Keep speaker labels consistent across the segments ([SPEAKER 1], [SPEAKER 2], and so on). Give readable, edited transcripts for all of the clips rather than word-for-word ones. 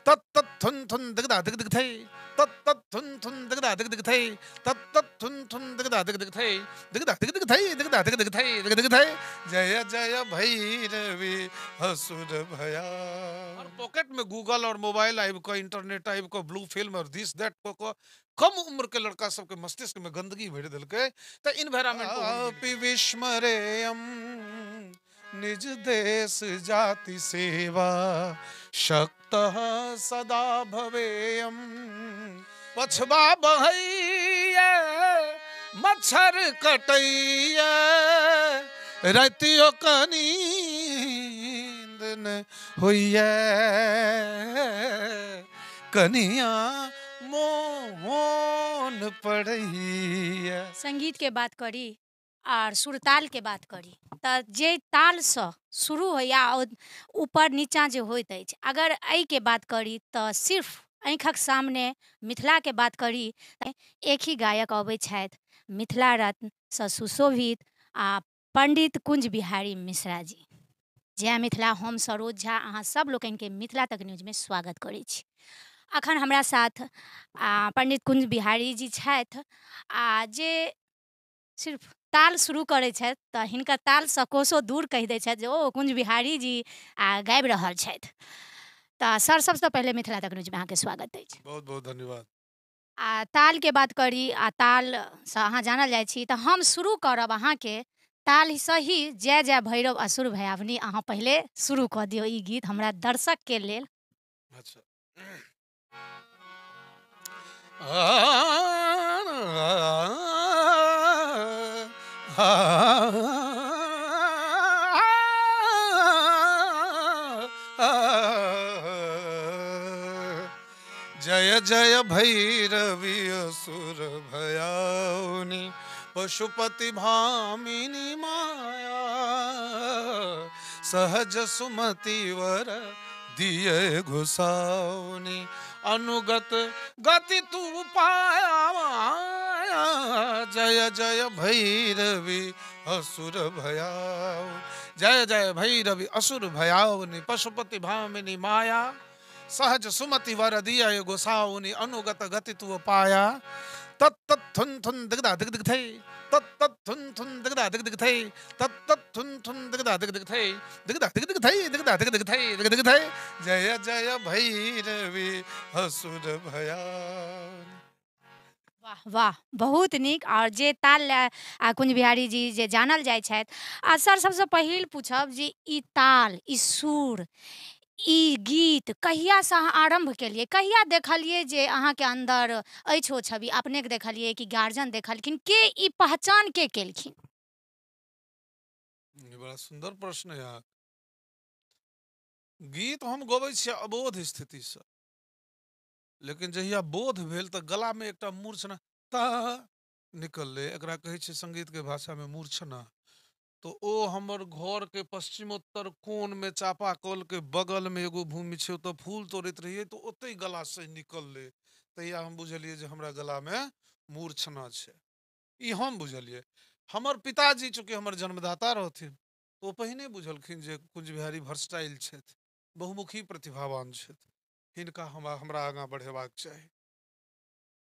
[SPEAKER 1] तत तत थुन थुन दिगदा दिग दिग थे तत तत थुन थुन दिगदा दिग दिग थे तत तत थुन थुन दिगदा दिग दिग थे दिगदा दिग दिग थे दिगदा दिग दिग थे दिग दिग थे जय जय भैरवी असुर भया। और पॉकेट में गूगल और मोबाइल आइब को इंटरनेट आइब को ब्लू फिल्म और दिस दैट को कम उम्र के लड़का सबके मस्तिष्क में गंदगी भर दिलके त इन्वायरमेंट विस्मरेयम निज देश जाति सेवा शक्त सदा भवेयम। पछवा बहैया मच्छर कटैया रतियो कनी न होइया कनिया मोहन पड़ैया।
[SPEAKER 2] संगीत के बात करी और सुरताल के बात करी तो जे ताल से शुरू होइया और ऊपर नीचा जे होइत अछि, अगर एहि के बात करी तो सिर्फ आँखिक सामने मिथिला के बात करी तऽ एक ही गायक अबै छथि, मिथिला रत्न सँ सुशोभित आ पंडित कुंज बिहारी मिश्रा जी। जय मिथिला, हम सरोज झा अहाँ सब लोकनि के मिथिला तक न्यूज में स्वागत करै छी। अखन हमरा साथ पंडित कुंज बिहारी जी छथि आ जे सिर्फ ताल शुरू करै छथि तऽ हिनकर तालसँ कोसो दूर कहि दै छथि जे ओ कुंज बिहारी जी गाबि रहल छथि। तऽ सर सबसँ पहिले मिथिला तक न्यूजमे अहाँके स्वागत अछि।
[SPEAKER 1] बहुत बहुत धन्यवाद।
[SPEAKER 2] आ ताल के बात करी आ तालसँ अहाँ जानल जाइ छी तऽ हम शुरू करब अहाँके तालसँ ही जय जय भैरव असुर भयावनी अहाँ पहिले शुरू कऽ दियौ ई गीत हमरा दर्शकके लेल।
[SPEAKER 1] अच्छा जय जय भैरवी असुर भयाउनि पशुपति भामिनी माया सहज सुमति वर दिए घुसाउनि अनुगत गति तू पाया जय जय भैरवी असुर भयाउ। जय जय भैरवी असुर भयाउनि पशुपति भामिनी माया सहज सुमति वर दिया गोसाउनि अनुगत गति तू पाया तत तत थुन थुन दिगदा दिग दिग थे तत तत थुन थुन दिगदा दिग दिग थे तत तत थुन थुन दिगदा दिग दिग थे दिगदा दिग दिग थे दिगदा दिग दिग थे दिग दिग थे जय जय भैरवी असुर भया।
[SPEAKER 2] वाह वाह, बहुत नीक। और जे ताल कुंज बिहारी जी जे जानल जाइ छथि आ सर सबसँ पहिल पूछब जे ई ताल, ई सुर, ई गीत कहियासँ अहाँ आरम्भ केलिए, कहिया देखलिए जे अहाँके अन्दर अछि ओ छवि, अपनेके देखलिए कि गार्जियन देखलखिन, के ई पहचान के केलखिन?
[SPEAKER 1] ये बड़ा सुंदर प्रश्न है यहाँ। गीत हम गबै छियै अबोध स्थिति से, लेकिन जहिया बोध भेल तऽ गला में एकटा मूर्छना ता निकलले, एकरा कहै छै संगीत के भाषा में मूर्छना। तो ओ हमर घर के पश्चिमोत्तर कोण में चापाकल के बगल में एगो भूमि छै, तो फूल तोड़ैत रहिए तो ओते गला से निकलले। तहिया हम बुझलिए जे हमरा गला में मूर्छना छै। ई हम बुझलिए। हमर पिताजी चूँकि हमर जन्मदाता रहथिन तो पहिने बुझलखिन जे कुंज बिहारी वर्सटाइल छथि, बहुमुखी प्रतिभावान छथि, हिनका हमरा आगाँ बढ़ेबाक चाही।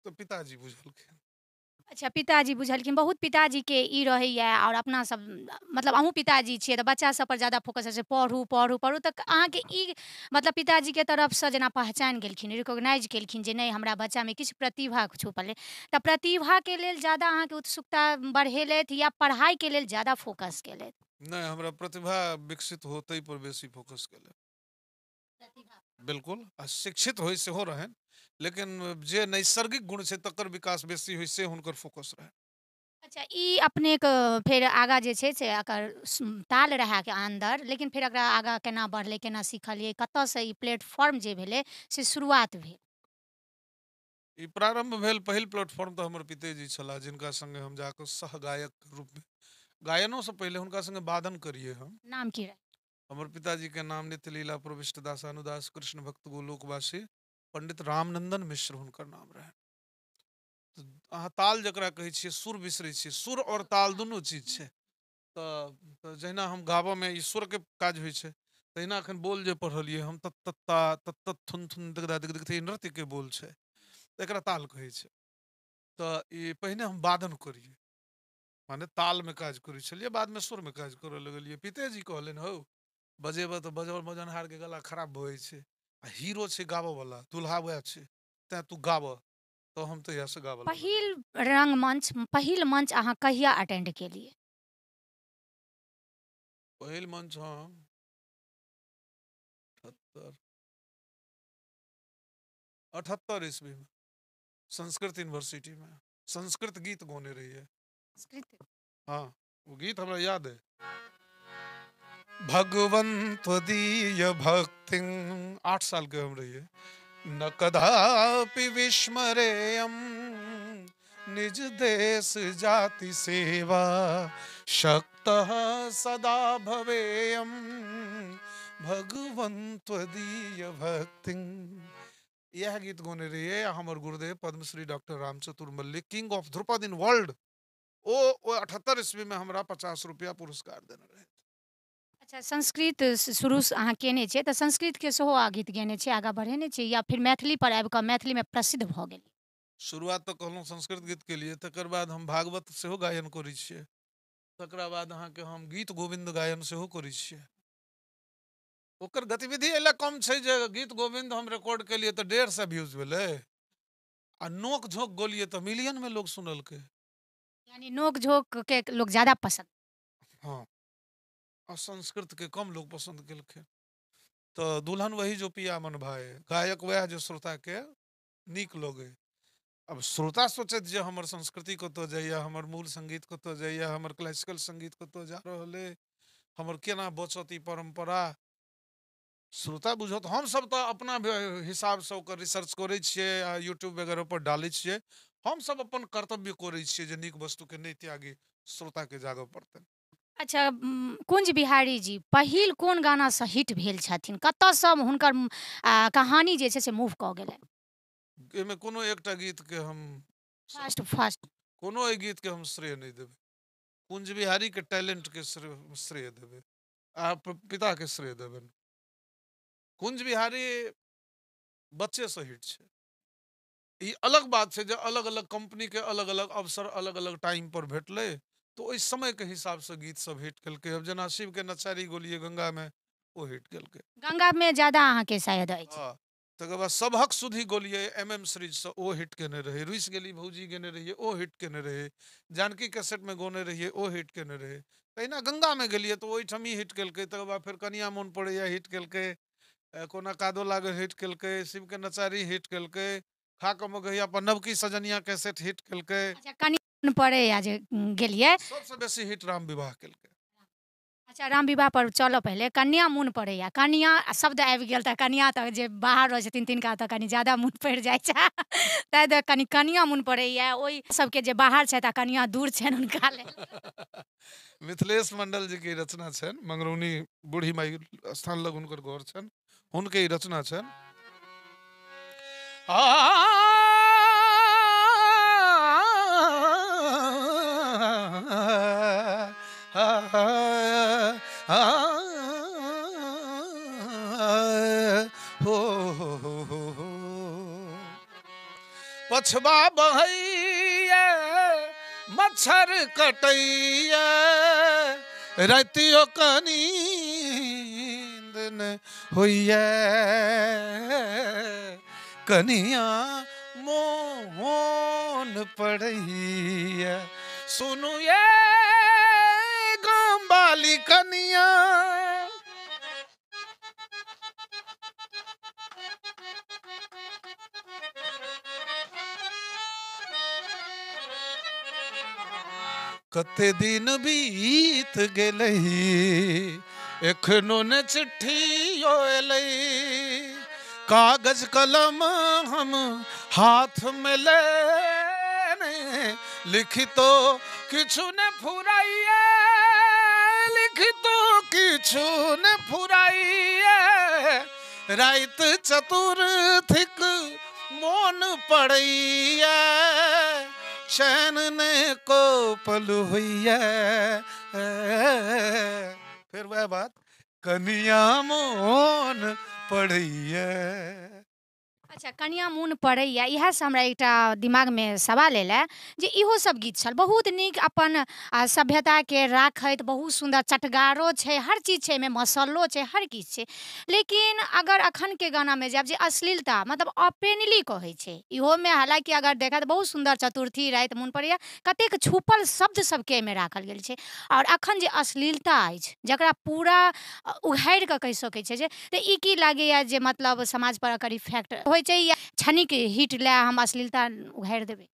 [SPEAKER 1] तो पिताजी बुझलखिन।
[SPEAKER 2] अच्छा, पिताजी बुझलखिन। बहुत पिताजी के ई रहैया और अपना सब मतलब अहूँ पिताजी छियै तऽ बच्चा सब पर ज्यादा फोकस होइ छै, पढ़ू पढ़ू पढ़ू। तऽ अहाँके ई मतलब पिताजी के तरफसँ जेना पहचान गेलखिन, रिकॉग्नाइज केलखिन जे नहीं हमरा बच्चामे किछु प्रतिभा छुपल अइ, तऽ प्रतिभाके लेल ज्यादा अहाँके उत्सुकता बढ़ेलथि या पढ़ाइके लेल ज्यादा फोकस केलथि?
[SPEAKER 1] नहीं, हमरा प्रतिभा विकसित होते पर बेसी फोकस केले। बिल्कुल। आ शिक्षित होय सेहो रहन, लेकिन जे नैसर्गिक गुण छै तकर विकास बेसी होय से हुनकर फोकस रहे।
[SPEAKER 2] अच्छा, ई अपनेके फेर आगाँ जे छै से एकर ताल रहै के अन्दर, लेकिन फेर एकरा आगाँ केना बढ़लै, केना सिखलियै, कतऽसँ ई प्लेटफॉर्म जे भेलै से शुरुआत भेल?
[SPEAKER 1] ई प्रारंभ भेल, पहिल प्लेटफॉर्म तो हमर पितेजी छला, जिनका संगे हम जाकर सह गायक रूप में, गायनों से पहले हुनका संगे वादन करिए हम।
[SPEAKER 2] नाम की रहे?
[SPEAKER 1] हमर पिताजी के नाम नित्य लीला प्रविष्ट दासानुदास कृष्ण भक्त गोलोकवासी पंडित रामनंदन मिश्र हुनकर नाम रहे। तो अहाँ ताल जकरा कहै छियै, सुर बिसरै छियै, सुर और ताल दुनू चीज छै। तऽ जहिना हम गाबऽ में ई सुर के काज होइ छै, तहिना अखन बोल जे पढ़लियै हम तत्तत्ता तत्तत थुन थुन दगदा दग दग थे नृत्य के बोल छै, एकरा ताल कहै छै। तऽ ई पहिने हम वादन करियै, माने ताल में काज करै छलियै, बाद में सुर में काज करऽ लगलियै। पितेजी कहलनि हौ बजेबऽ तऽ बजनहार के गला खराब भऽ जाइ छै, आ हीरो छै गाबऽ वाला, दुल्हा वएह छै, तें तू गाबऽ। तो हम तहिया से गाबऽ लगलियै।
[SPEAKER 2] पहिल मंच अहाँ कहिया अटेंड केलियै?
[SPEAKER 1] पहिल मंच हम 78 78 ईस्वी में संस्कृत यूनिवर्सिटी में संस्कृत गीत गौने रहिए।
[SPEAKER 2] संस्कृत।
[SPEAKER 1] हाँ, वो गीत हमरा याद है। भगवंत दीय भक्ति, 8 साल के हम रहिए। न कदापि विस्मरेयम निज देश जाति सेवा, शक्तः सदा भवेयम भगवंत दीय भक्ति। यह गीत गौने रहिए। हमर गुरुदेव Padmashri doctor Ram Chatur Mallik, king of Dhrupad in world, ओ 78 ईस्वी में हमरा 50 रुपया पुरस्कार देने रहे।
[SPEAKER 2] अच्छा, संस्कृत शुरू से अहाँ केने छियै तऽ संस्कृत के सेहो आ गीत गेने छियै, आगाँ बढ़ेने छियै, या फिर मैथिली पर आबि कऽ मैथिली में प्रसिद्ध भऽ गेली?
[SPEAKER 1] शुरुआत तो कहलहुँ संस्कृत गीत के लिए, तकर बाद हम भागवत सेहो गायन करै छियै, तकरा बाद अहाँके हम गीत गोविंद गायन सेहो करै छियै। ओकर गतिविधि एला कम छै जे गीत गोविंद हम रिकॉर्ड केलिए तऽ 150 व्यूज भेलै, आ नोक झोंक गोलिए तऽ मिलियन में लोग सुनलकै।
[SPEAKER 2] यानी नोक झोंक के लोग ज्यादा पसंद।
[SPEAKER 1] हाँ, और संस्कृत के कम लोग पसंद केलखिन। तो दुल्हन वही जो पिया मन भाए, गायक वह जो श्रोता के नीक लगे। अब श्रोता सोचत जे हमर संस्कृति कतऽ जाइए, हमर मूल संगीत कतऽ जाइए, हमर क्लासिकल संगीत कतऽ जा रहल है, हमर केना बचत ई परंपरा। श्रोता बुझत, हम सब तो अपना हिसाब से ओकर रिसर्च करै छियै आ यूट्यूब वगैरह पर डालै छियै। हम सब अपन कर्तव्य करै छियै जे नीक वस्तु के नहीं त्यागी, श्रोता के जागऽ पड़तनि।
[SPEAKER 2] अच्छा, कुंज बिहारी जी पहिल कोन गाना से हिट भेल छथिन? कतऽसँ हुनकर कहानी जे छै से मूव कऽ गेलनि?
[SPEAKER 1] एहिमे कोनो एकटा गीत के हम
[SPEAKER 2] फास्ट फास्ट।
[SPEAKER 1] कोनो एहि गीत के हम श्रेय नहीं देबै। कुंज बिहारी के टैलेंट के श्रेय देबै, आ पिता के श्रेय देबनि। कुंज बिहारी बच्चे से हिट छै। ई अलग बात छै जे अलग अलग कंपनी के अलग अलग अवसर अलग अलग टाइम पर भेटलै, तो ओहि समय के हिसाब से गीत सब हिट केलकै। अब जेना शिव के नचारी गोलिए गंगा में, ओ हिट केलकै।
[SPEAKER 2] गंगा में ज्यादा अहाँके शायद अछि।
[SPEAKER 1] हाँ, तकर बाद सबहक सुधी गोलिए MM सीरीज से ओ हिट केने रहे। रुइस गेली भौजी गेने रहिए, ओ हिट केने रहे। जानकी कैसेट में गोने रहिए, ओ हिट केने रहे। तहिना गंगा में गेलिए तो ओहिठाम ही हिट केलकै। तकर बाद फिर कनिया मोन पड़ैया हिट केलकै, कोना कादो लागे हिट केलकै, शिव के नचारी हिट केलकै, खाक मगहिया पर नवकी सजनिया कैसेट हिट केलकै।
[SPEAKER 2] अच्छा, कनि पड़ैया जे गेलिए,
[SPEAKER 1] सबसे बेसी हिट राम विवाह केलकै।
[SPEAKER 2] अच्छा, राम विवाह पर चलो पहले, कन्या मुन पड़ैया। कन्या शब्द आबि गेल तऽ कन्या तऽ जे बाहर रहै छथिन तिनका तऽ कनि ज्यादा मुन पड़ि जाइ छै। ताहि दुआरे कनि कन्या मुन पड़ैया। ओहि सबके जे बाहर छथि आ कन्या दूर छनि हुनका लेल।
[SPEAKER 1] मिथिलेश मंडल जी की रचना छनि, मंगरौनी बूढ़ी माई स्थान लग हुनकर घर छनि, हुनके ई रचना छनि। पछवा बहैया मच्छर कटैया, रातियो कनी नींद न होइया, कनिया मोन पड़ैया। सुनु ये गाम वाली कनिया, कते दिन बीत गेलै, एखनो ने चिट्ठी एलै। कागज कलम हम हाथ में लेने, लिखितो किछु ने फुराइए, लिखितो किछु ने फुराइए। राइत चतुर्थिक मोन पड़ैया, चैन ने को पल हुई है। फिर वह बात कनिया मोन पड़ैया।
[SPEAKER 2] अच्छा, कनिया मोन पड़ैया, इएहसँ हमरा एकटा दिमागमे सवाल अएला जे इहो सब गीत छल बहुत नीक अपन सभ्यताके राखैत, बहुत सुन्दर चटगारो छै, हर चीज छै, एहिमे मसल्लो छै, हर चीज छै। लेकिन अगर एखनके गानामे जायब जे अश्लीलता मतलब ओपनली कहै छै, इहोमे हालाँकि अगर देखा तऽ बहुत सुन्दर चतुर्थी राति मोन पड़ैया, कतेक छुपल शब्द सबके एहिमे राखल गेल छै। आओर एखन जे अश्लीलता अछि जकरा पूरा उघाड़ि कऽ कहि सकै छै जे तऽ ई की लागैया जे मतलब समाज पर एकर इफेक्ट होइ छै या क्षणिक हिट लए हम अश्लीलता उघाड़ि देबै?